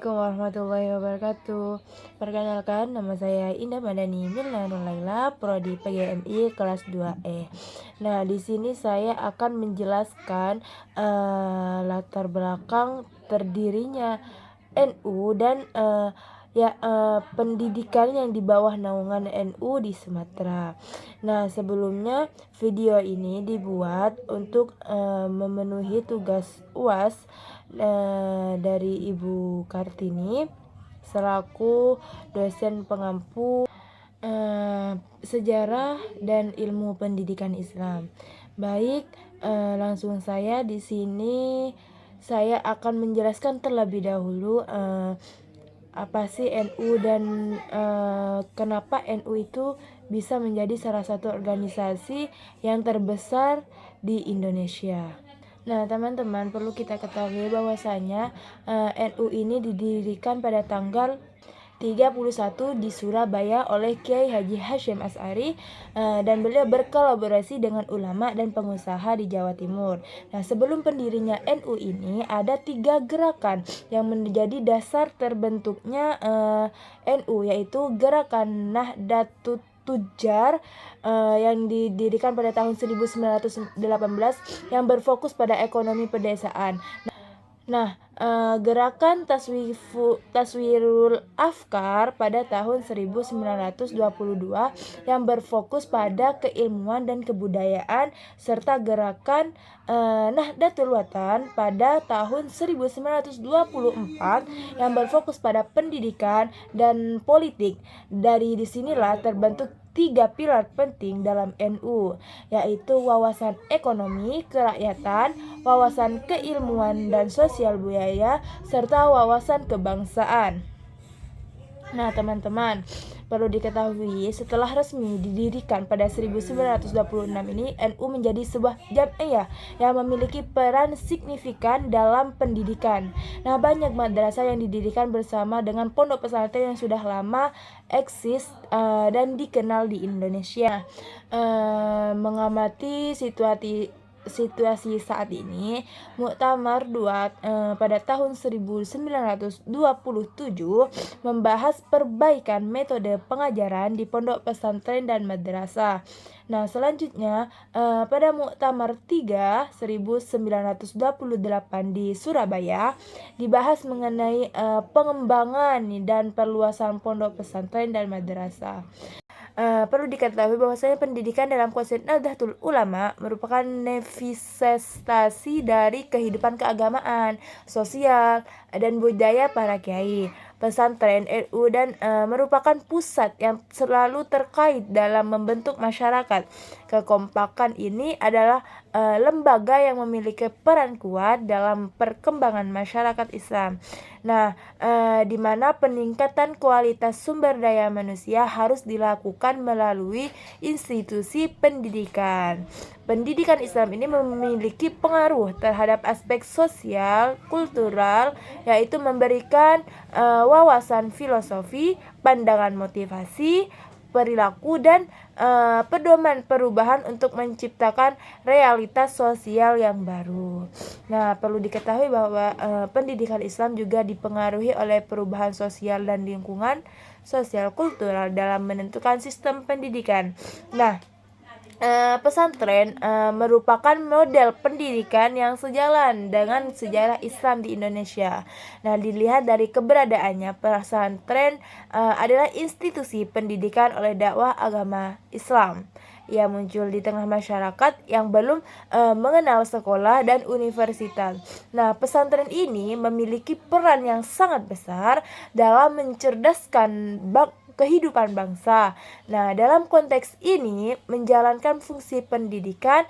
Assalamualaikum warahmatullahi wabarakatuh. Perkenalkan, nama saya Indah Madani Milna Nurlaila, Prodi PGMI kelas 2E. Nah, di sini saya akan menjelaskan latar belakang terdirinya NU dan pendidikan yang di bawah naungan NU di Sumatera. Nah, sebelumnya video ini dibuat untuk memenuhi tugas UAS dari Ibu Kartini selaku dosen pengampu sejarah dan ilmu pendidikan Islam. Baik, langsung saya di sini saya akan menjelaskan terlebih dahulu apa sih NU dan kenapa NU itu bisa menjadi salah satu organisasi yang terbesar di Indonesia. Nah, teman-teman, perlu kita ketahui bahwasanya NU ini didirikan pada tanggal 31 di Surabaya oleh Kiai Haji Hasyim Asy'ari dan beliau berkolaborasi dengan ulama dan pengusaha di Jawa Timur. Nah, sebelum pendirinya NU ini ada 3 gerakan yang menjadi dasar terbentuknya NU, yaitu Gerakan Nahdlatul Tujar yang didirikan pada tahun 1918 yang berfokus pada ekonomi pedesaan. Nah, gerakan Taswirul Afkar pada tahun 1922 yang berfokus pada keilmuan dan kebudayaan, serta gerakan Nahdlatul Watan pada tahun 1924 yang berfokus pada pendidikan dan politik. Dari disinilah terbentuk 3 pilar penting dalam NU, yaitu wawasan ekonomi kerakyatan, wawasan keilmuan dan sosial budaya, serta wawasan kebangsaan. Nah, teman-teman, perlu diketahui setelah resmi didirikan pada 1926 ini, NU menjadi sebuah jamiah yang memiliki peran signifikan dalam pendidikan. Nah, banyak madrasah yang didirikan bersama dengan pondok pesantren yang sudah lama eksis dan dikenal di Indonesia. Mengamati situasi saat ini, Muktamar 2 pada tahun 1927 membahas perbaikan metode pengajaran di pondok pesantren dan madrasah. Nah, selanjutnya pada Muktamar 3 1928 di Surabaya dibahas mengenai pengembangan dan perluasan pondok pesantren dan madrasah. Perlu diketahui bahwasanya pendidikan dalam konsep Nahdlatul Ulama merupakan manifestasi dari kehidupan keagamaan, sosial, dan budaya para kiai. Pesantren NU dan merupakan pusat yang selalu terkait dalam membentuk masyarakat. Kekompakan ini adalah lembaga yang memiliki peran kuat dalam perkembangan masyarakat Islam. Nah, di mana peningkatan kualitas sumber daya manusia harus dilakukan melalui institusi pendidikan. Pendidikan Islam ini memiliki pengaruh terhadap aspek sosial, kultural, yaitu memberikan wawasan filosofi, pandangan motivasi, perilaku, dan pedoman perubahan untuk menciptakan realitas sosial yang baru. Nah, perlu diketahui bahwa pendidikan Islam juga dipengaruhi oleh perubahan sosial dan lingkungan sosial kultural dalam menentukan sistem pendidikan. Nah, pesantren merupakan model pendidikan yang sejalan dengan sejarah Islam di Indonesia. Nah, dilihat dari keberadaannya, pesantren adalah institusi pendidikan oleh dakwah agama Islam. Ia muncul di tengah masyarakat yang belum mengenal sekolah dan universitas. Nah, pesantren ini memiliki peran yang sangat besar dalam mencerdaskan kehidupan bangsa. Nah, dalam konteks ini, menjalankan fungsi pendidikan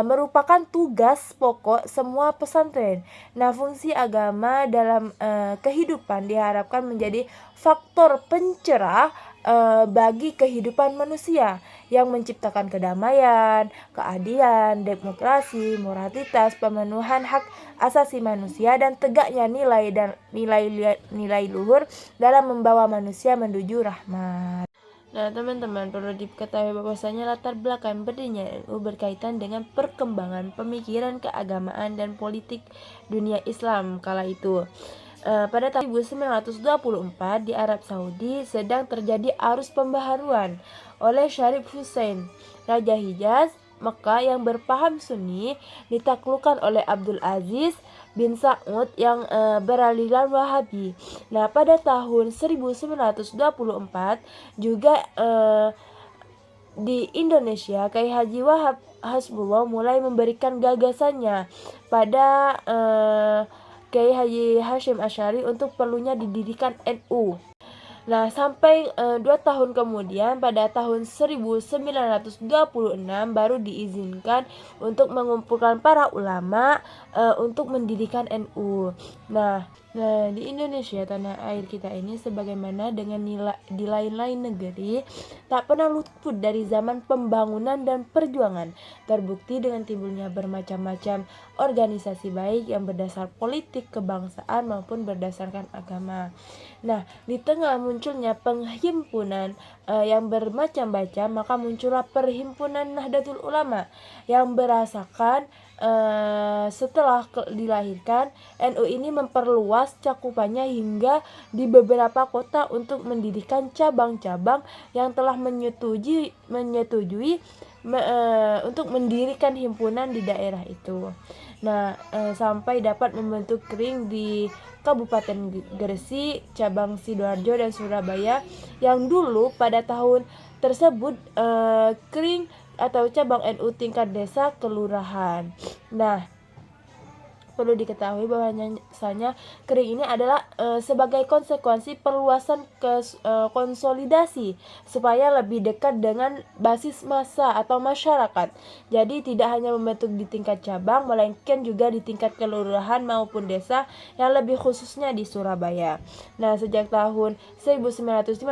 merupakan tugas pokok semua pesantren. Nah, fungsi agama dalam kehidupan diharapkan menjadi faktor pencerah bagi kehidupan manusia yang menciptakan kedamaian, keadilan, demokrasi, moralitas, pemenuhan hak asasi manusia, dan tegaknya nilai luhur dalam membawa manusia menuju rahmat. Nah, teman-teman, perlu diketahui bahwasanya latar belakang berdirinya NU berkaitan dengan perkembangan pemikiran keagamaan dan politik dunia Islam kala itu. Pada tahun 1924 di Arab Saudi sedang terjadi arus pembaharuan oleh Syarif Hussein, Raja Hijaz, Mekah yang berpaham Sunni, ditaklukkan oleh Abdul Aziz bin Saud yang beraliran Wahabi. Nah, pada tahun 1924 juga di Indonesia, Kiai Haji Wahab Hasbullah mulai memberikan gagasannya pada Kiai Haji Hashim Asy'ari untuk perlunya didirikan NU. Nah, sampai 2 tahun kemudian pada tahun 1926 baru diizinkan untuk mengumpulkan para ulama untuk mendirikan NU. Nah, di Indonesia tanah air kita ini sebagaimana dengan di lain-lain negeri tak pernah luput dari zaman pembangunan dan perjuangan. Terbukti dengan timbulnya bermacam-macam organisasi baik yang berdasar politik kebangsaan maupun berdasarkan agama. Nah, di tengah munculnya penghimpunan yang bermacam-macam, maka muncullah Perhimpunan Nahdlatul Ulama yang berasakan setelah dilahirkan, NU ini memperluas cakupannya hingga di beberapa kota untuk mendirikan cabang-cabang yang telah menyetujui untuk mendirikan himpunan di daerah itu. Nah, sampai dapat membentuk Kering di Kabupaten Gresik, cabang Sidoarjo dan Surabaya yang dulu pada tahun tersebut Kering atau cabang NU tingkat desa kelurahan. Nah, perlu diketahui bahwasanya Kering ini adalah sebagai konsekuensi perluasan konsolidasi supaya lebih dekat dengan basis massa atau masyarakat. Jadi tidak hanya membentuk di tingkat cabang, melainkan juga di tingkat kelurahan maupun desa, yang lebih khususnya di Surabaya. Nah, sejak tahun 1952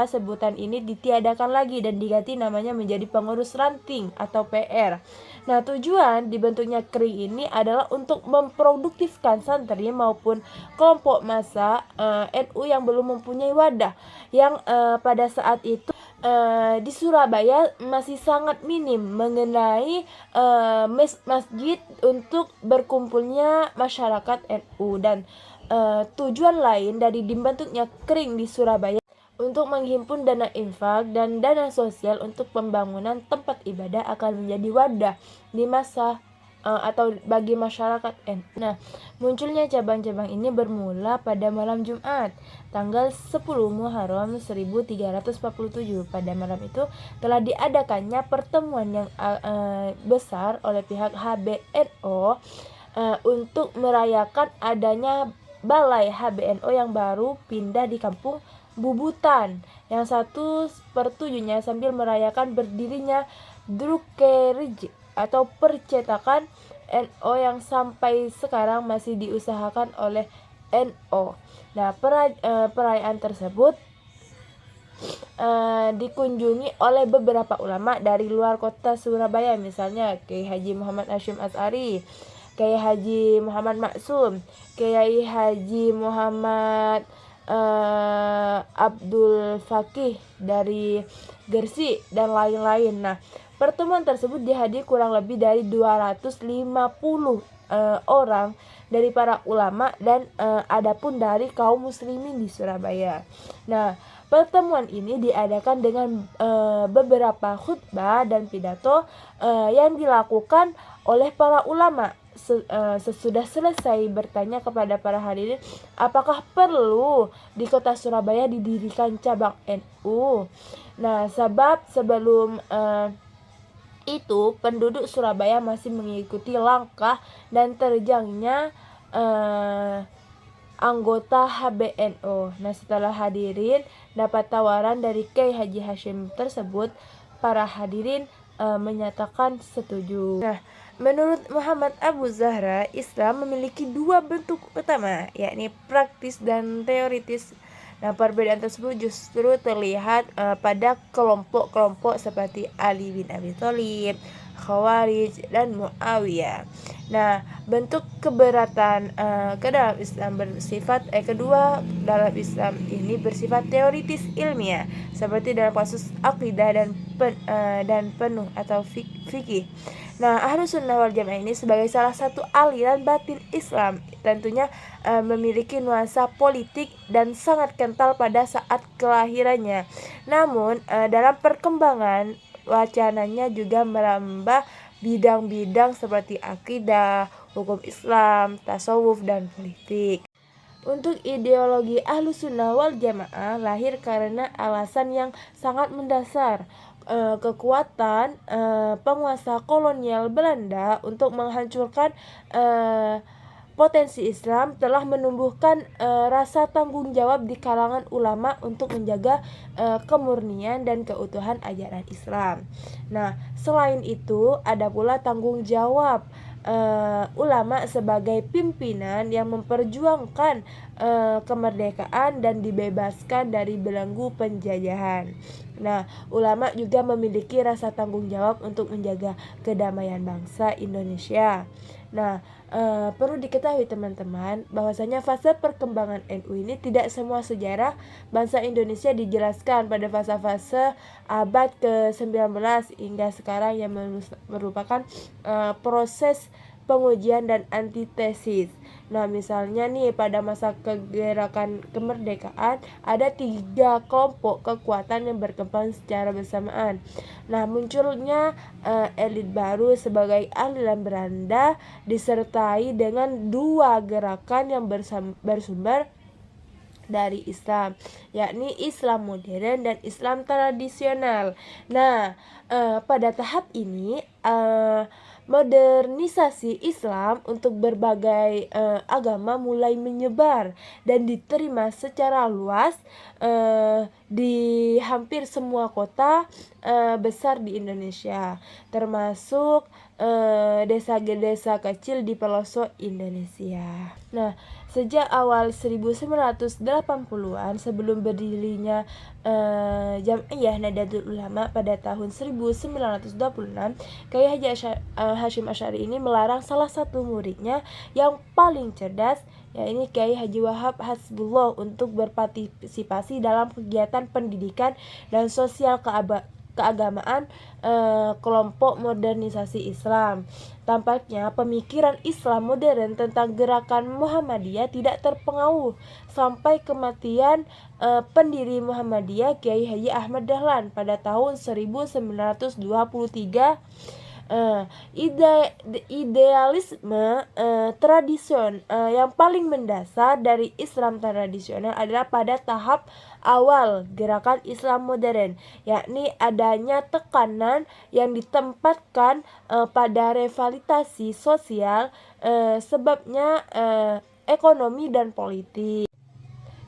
sebutan ini ditiadakan lagi dan diganti namanya menjadi Pengurus Ranting atau PR. Nah, tujuan dibentuknya Kering ini adalah untuk memproduktifkan santri maupun kelompok massa NU yang belum mempunyai wadah, yang pada saat itu di Surabaya masih sangat minim mengenai masjid untuk berkumpulnya masyarakat NU. Dan tujuan lain dari dibentuknya Kering di Surabaya untuk menghimpun dana infak dan dana sosial untuk pembangunan tempat ibadah akan menjadi wadah di masa atau bagi masyarakat NU. Nah, munculnya cabang-cabang ini bermula pada malam Jumat, tanggal 10 Muharram 1347. Pada malam itu telah diadakannya pertemuan yang besar oleh pihak HBNO untuk merayakan adanya balai HBNO yang baru pindah di kampung Bubutan yang 1/7-nya sambil merayakan berdirinya Drukerij atau percetakan NO yang sampai sekarang masih diusahakan oleh NO. Nah, perayaan tersebut dikunjungi oleh beberapa ulama dari luar kota Surabaya, misalnya Kiai Haji Muhammad Hashim Asy'ari, Kiai Haji Muhammad Maksum, Kiai Haji Muhammad Abdul Fakih dari Gresik dan lain-lain. Nah, pertemuan tersebut dihadiri kurang lebih dari 250 orang dari para ulama dan adapun dari kaum muslimin di Surabaya. Nah, pertemuan ini diadakan dengan beberapa khutbah dan pidato yang dilakukan oleh para ulama. Sesudah selesai bertanya kepada para hadirin, apakah perlu di kota Surabaya didirikan cabang NU? Nah, sebab sebelum itu penduduk Surabaya masih mengikuti langkah dan terjangnya anggota HBNO. Nah, setelah hadirin dapat tawaran dari Kiai Haji Hashim tersebut, para hadirin menyatakan setuju. Nah, menurut Muhammad Abu Zahra, Islam memiliki dua bentuk utama, yakni praktis dan teoritis. Nah, perbedaan tersebut justru terlihat pada kelompok-kelompok seperti Ali bin Abi Thalib, Khawarij, dan Muawiyah. Nah, bentuk keberatan ke dalam Islam kedua dalam Islam ini bersifat teoritis ilmiah, seperti dalam kasus akidah dan penuh atau fikih. Nah, Ahlus Sunnah wal Jamaah ini sebagai salah satu aliran batin Islam tentunya memiliki nuansa politik dan sangat kental pada saat kelahirannya. Namun, dalam perkembangan wacananya juga merambah bidang-bidang seperti akidah, hukum Islam, tasawuf, dan politik. Untuk ideologi Ahlus Sunnah wal Jamaah lahir karena alasan yang sangat mendasar. Kekuatan penguasa kolonial Belanda untuk menghancurkan potensi Islam telah menumbuhkan rasa tanggung jawab di kalangan ulama untuk menjaga kemurnian dan keutuhan ajaran Islam. Nah, selain itu ada pula tanggung jawab ulama sebagai pimpinan yang memperjuangkan kemerdekaan dan dibebaskan dari belenggu penjajahan. Nah, ulama juga memiliki rasa tanggung jawab untuk menjaga kedamaian bangsa Indonesia. Nah, perlu diketahui teman-teman bahwasanya fase perkembangan NU ini tidak semua sejarah bangsa Indonesia dijelaskan pada fase-fase abad ke-19 hingga sekarang yang merupakan proses pengujian dan antitesis. Nah, misalnya nih pada masa kegerakan kemerdekaan ada 3 kelompok kekuatan yang berkembang secara bersamaan. Nah, munculnya elit baru sebagai aliran Belanda disertai dengan 2 gerakan yang bersumber dari Islam, yakni Islam modern dan Islam tradisional. Nah, pada tahap ini modernisasi Islam untuk berbagai agama mulai menyebar dan diterima secara luas di hampir semua kota besar di Indonesia, termasuk desa-desa kecil di pelosok Indonesia. Nah, sejak awal 1980-an sebelum berdirinya Jam'iyah Nahdlatul Ulama pada tahun 1926, Kiai Haji Hasyim Asy'ari ini melarang salah satu muridnya yang paling cerdas, yaitu Kiai Haji Wahab Hasbullah, untuk berpartisipasi dalam kegiatan pendidikan dan sosial keagamaan kelompok modernisasi Islam. Tampaknya pemikiran Islam modern tentang gerakan Muhammadiyah tidak terpengaruh sampai kematian pendiri Muhammadiyah Kiai Haji Ahmad Dahlan pada tahun 1923. Idealisme tradision yang paling mendasar dari Islam tradisional adalah pada tahap awal gerakan Islam modern, yakni adanya tekanan yang ditempatkan pada revitalisasi sosial, sebabnya ekonomi dan politik.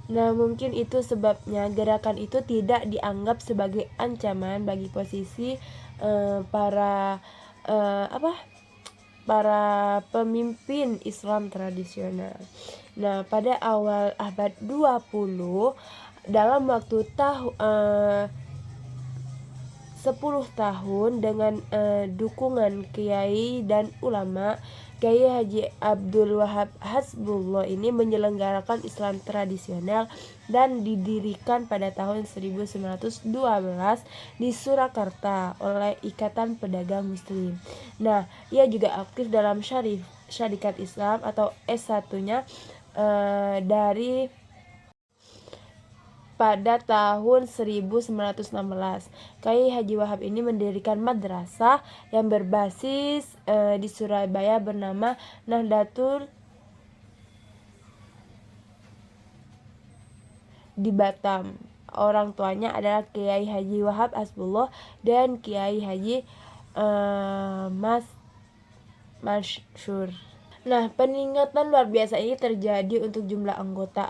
Nah, mungkin itu sebabnya gerakan itu tidak dianggap sebagai ancaman bagi posisi para pemimpin Islam tradisional. Nah, pada awal abad 20 dalam waktu 10 tahun dengan dukungan kiai dan ulama, Kiai Haji Abdul Wahab Hasbullah ini menyelenggarakan Islam tradisional dan didirikan pada tahun 1912 di Surakarta oleh Ikatan Pedagang Muslim. Nah, ia juga aktif dalam Syarikat Islam atau S1-nya dari pada tahun 1916. Kiai Haji Wahab ini mendirikan madrasah yang berbasis di Surabaya bernama Nahdlatul di Batam. Orang tuanya adalah Kiai Haji Wahab Hasbullah dan Kiai Haji Masyhur. Nah, peningkatan luar biasa ini terjadi untuk jumlah anggota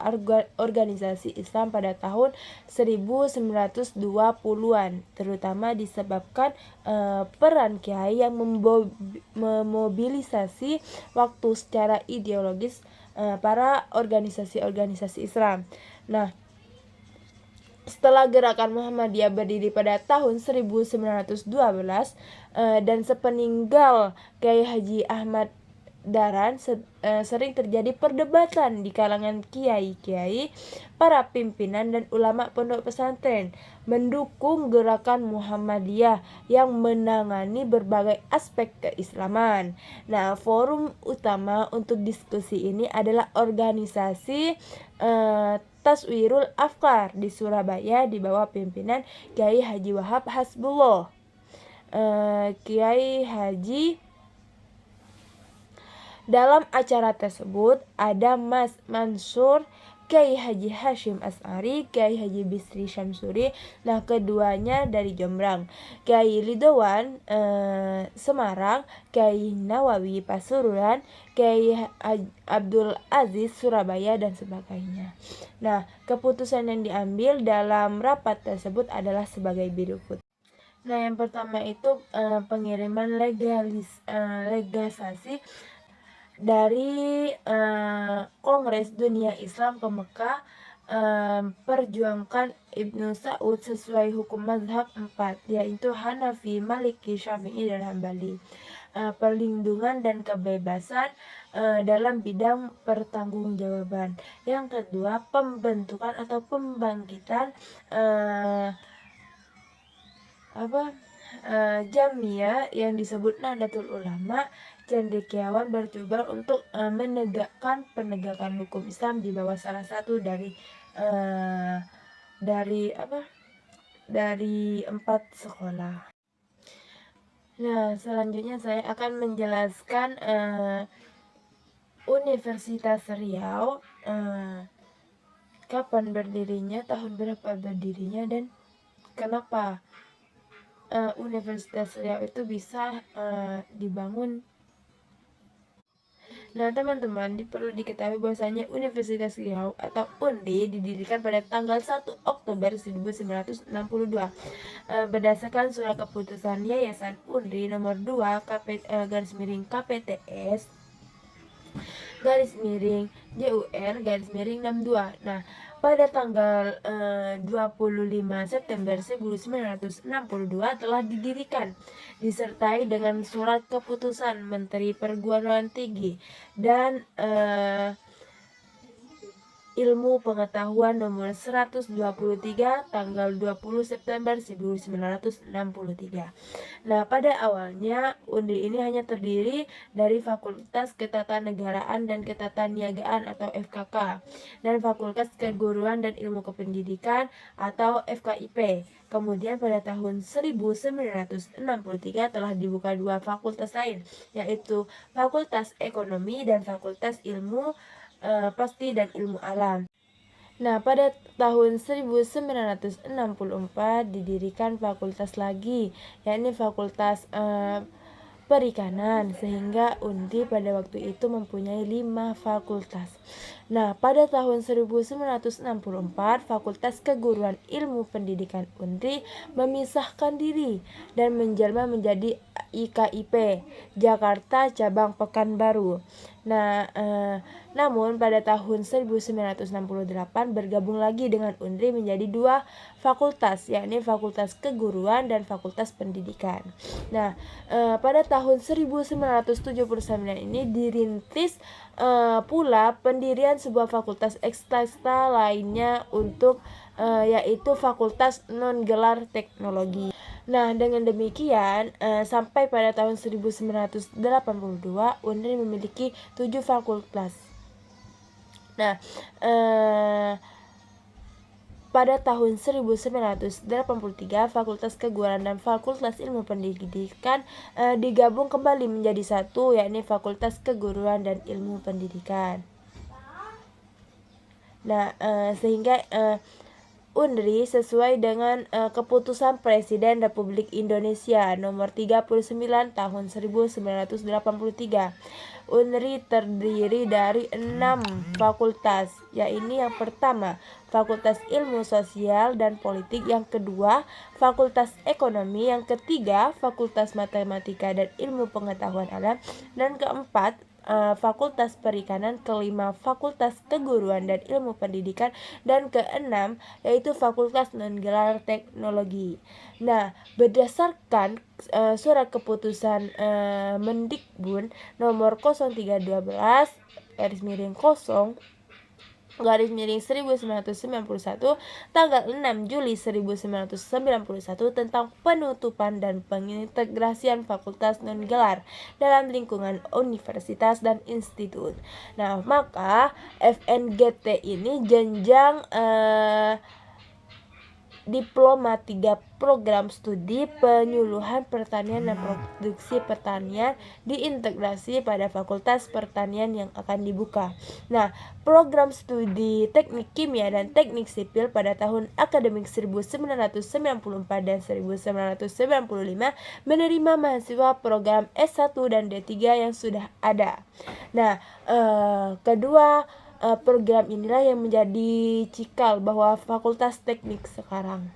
organisasi Islam pada tahun 1920-an, terutama disebabkan peran kiai yang memobilisasi waktu secara ideologis para organisasi-organisasi Islam. Nah, setelah gerakan Muhammadiyah berdiri pada tahun 1912 dan sepeninggal Kiai Haji Ahmad sering terjadi perdebatan di kalangan kiai-kiai, para pimpinan dan ulama pondok pesantren mendukung gerakan Muhammadiyah yang menangani berbagai aspek keislaman. Nah, forum utama untuk diskusi ini adalah organisasi Taswirul Afkar di Surabaya di bawah pimpinan Kiai Haji Wahab Hasbullah. Kiai Haji dalam acara tersebut ada Mas Mansur, Kiai Haji Hashim As'ari, Kiai Haji Bisri Syamsuri. Nah, keduanya dari Jombrang, Kiai Lidowan Semarang, Kiai Nawawi Pasuruan, Kiai Abdul Aziz Surabaya dan sebagainya. Nah, keputusan yang diambil dalam rapat tersebut adalah sebagai berikut. Nah, yang pertama itu pengiriman legislasi dari Kongres Dunia Islam ke Mekah, perjuangkan Ibnu Saud sesuai hukum mazhab 4, yaitu Hanafi, Maliki, Syafi'i, dan Hambali. Perlindungan dan kebebasan dalam bidang pertanggungjawaban. Yang kedua, pembentukan atau pembangkitan Jamiyah yang disebut Nahdlatul Ulama cendekiawan bertujuan untuk menegakkan penegakan hukum Islam di bawah salah satu dari 4 sekolah. Nah, selanjutnya saya akan menjelaskan Universitas Riau, kapan berdirinya, tahun berapa berdirinya, dan kenapa Universitas Riau itu bisa dibangun. Nah, teman-teman, perlu diketahui bahwasanya Universitas Riau atau UNRI didirikan pada tanggal 1 Oktober 1962 berdasarkan surat keputusan Yayasan UNRI nomor 2 KPTS _JUR_62. Nah, pada tanggal 25 September 1962 telah didirikan, disertai dengan surat keputusan Menteri Perguruan Tinggi dan Ilmu Pengetahuan nomor 123 tanggal 20 September 1963. Nah, pada awalnya UNRI ini hanya terdiri dari Fakultas Ketatanegaraan dan Ketataniagaan atau FKK dan Fakultas Keguruan dan Ilmu Kependidikan atau FKIP. Kemudian pada tahun 1963 telah dibuka 2 fakultas lain, yaitu Fakultas Ekonomi dan Fakultas Ilmu Pasti dan Ilmu Alam. Nah, pada tahun 1964 didirikan fakultas lagi, yakni Fakultas Perikanan, sehingga UNRI pada waktu itu mempunyai 5 fakultas. Nah, pada tahun 1964 Fakultas Keguruan Ilmu Pendidikan UNRI memisahkan diri dan menjelma menjadi IKIP Jakarta Cabang Pekanbaru. Nah, namun pada tahun 1968 bergabung lagi dengan UNRI menjadi 2 fakultas, yakni Fakultas Keguruan dan Fakultas Pendidikan. Nah, pada tahun 1979 ini dirintis pula pendirian sebuah fakultas ekstra lainnya untuk yaitu Fakultas Non-Gelar Teknologi. Nah, dengan demikian sampai pada tahun 1982 UNRI memiliki 7 fakultas. Nah, pada tahun 1983 Fakultas Keguruan dan Fakultas Ilmu Pendidikan digabung kembali menjadi satu, yakni Fakultas Keguruan dan Ilmu Pendidikan. Nah, sehingga UNRI sesuai dengan keputusan Presiden Republik Indonesia nomor 39 tahun 1983. UNRI terdiri dari 6 fakultas, yaitu yang pertama Fakultas Ilmu Sosial dan Politik, yang kedua Fakultas Ekonomi, yang ketiga Fakultas Matematika dan Ilmu Pengetahuan Alam, dan keempat Fakultas Perikanan, kelima Fakultas Keguruan dan Ilmu Pendidikan, dan keenam yaitu Fakultas Non-Gelar Teknologi. Nah, berdasarkan surat keputusan Mendikbud nomor 0312 garis miring 1991 tanggal 6 Juli 1991 tentang penutupan dan pengintegrasian fakultas non-gelar dalam lingkungan universitas dan institut. Nah, maka FNGT ini jenjang Diploma 3 program studi penyuluhan pertanian dan produksi pertanian diintegrasi pada Fakultas Pertanian yang akan dibuka. Nah, program studi teknik kimia dan teknik sipil pada tahun akademik 1994 dan 1995 menerima mahasiswa program S1 dan D3 yang sudah ada. Nah, kedua program inilah yang menjadi cikal bahwa fakultas teknik sekarang.